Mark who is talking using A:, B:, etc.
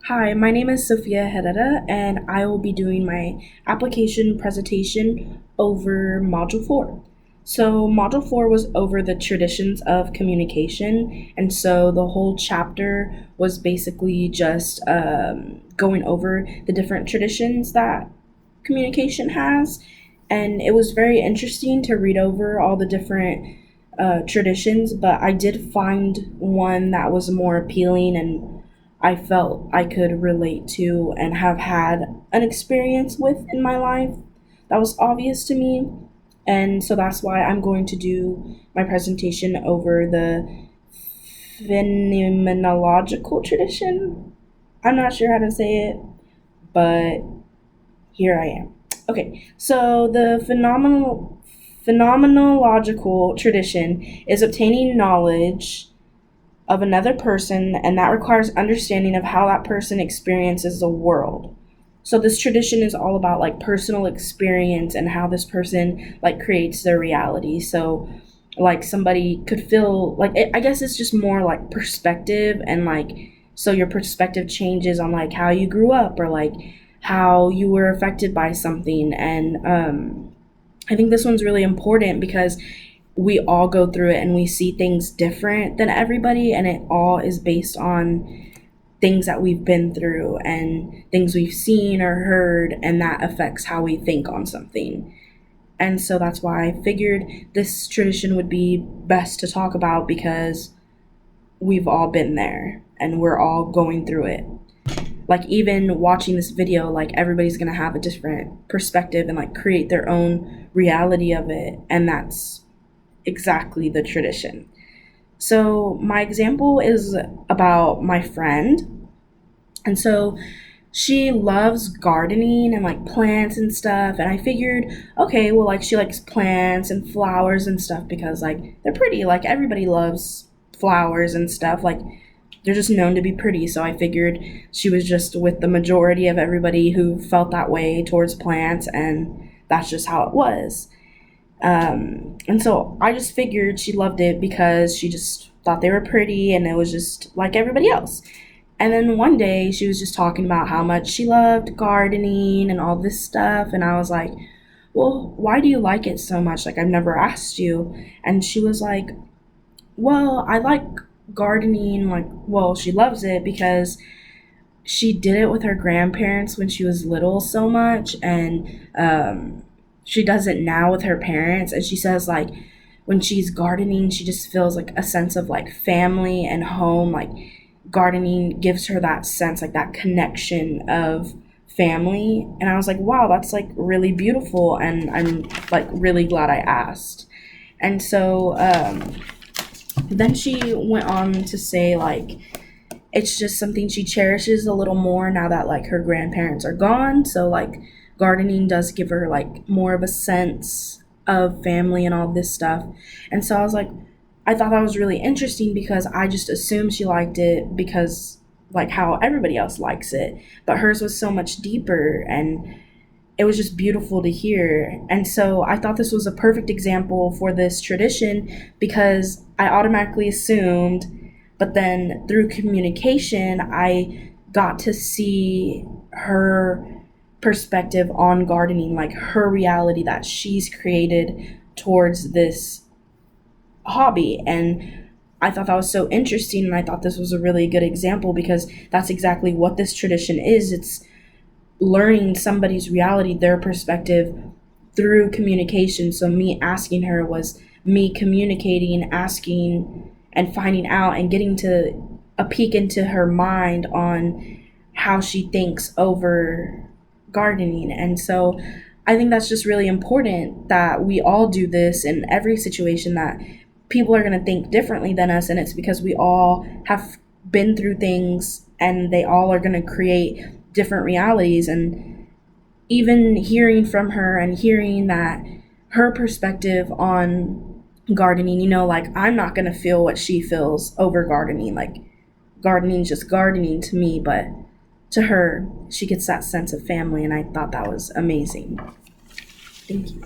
A: Hi, my name is Sophia Herrera, and I will be doing my application presentation over Module 4. So, Module 4 was over the traditions of communication, and so the whole chapter was basically just going over the different traditions that communication has. And it was very interesting to read over all the different traditions, but I did find one that was more appealing and I felt I could relate to and have had an experience with in my life that was obvious to me. And so that's why I'm going to do my presentation over the phenomenological tradition. I'm not sure how to say it, but here I am. Okay, so the phenomenological tradition is obtaining knowledge of another person, and that requires understanding of how that person experiences the world. So this tradition is all about like personal experience and how this person like creates their reality. So like somebody could feel like I guess it's just more like perspective and like so your perspective changes on like how you grew up or like how you were affected by something. And I think this one's really important because we all go through it and we see things different than everybody, and it all is based on things that we've been through and things we've seen or heard, and that affects how we think on something. And so that's why I figured this tradition would be best to talk about because we've all been there and we're all going through it. Like even watching this video, like everybody's gonna have a different perspective and like create their own reality of it, and that's exactly the tradition. So my example is about my friend. And so she loves gardening and like plants and stuff. And I figured, okay, well, like she likes plants and flowers and stuff because like they're pretty. Like everybody loves flowers and stuff. Like they're just known to be pretty. So I figured she was just with the majority of everybody who felt that way towards plants. And that's just how it was. And so I just figured she loved it because she just thought they were pretty and it was just like everybody else. And then one day she was just talking about how much she loved gardening and all this stuff. And I was like, well, why do you like it so much? Like, I've never asked you. And she was like, well, I like gardening. Like, well, she loves it because she did it with her grandparents when she was little so much. And, she does it now with her parents, and she says like when she's gardening she just feels like a sense of like family and home. Like gardening gives her that sense, like that connection of family. And I was like, wow, that's like really beautiful, and I'm like really glad I asked. And so then she went on to say like it's just something she cherishes a little more now that like her grandparents are gone. So like gardening does give her like more of a sense of family and all this stuff. And so I was like, I thought that was really interesting because I just assumed she liked it because like how everybody else likes it. But hers was so much deeper and it was just beautiful to hear. And so I thought this was a perfect example for this tradition because I automatically assumed, but then through communication, I got to see her perspective on gardening, like her reality that she's created towards this hobby. And I thought that was so interesting, and I thought this was a really good example because that's exactly what this tradition is. It's learning somebody's reality, their perspective through communication. So me asking her was me communicating, asking and finding out and getting to a peek into her mind on how she thinks over gardening. And so I think that's just really important that we all do this in every situation, that people are going to think differently than us, and it's because we all have been through things and they all are going to create different realities. And even hearing from her and hearing that her perspective on gardening, you know, like I'm not going to feel what she feels over gardening. Like gardening's just gardening to me, but to her, she gets that sense of family, and I thought that was amazing. Thank you.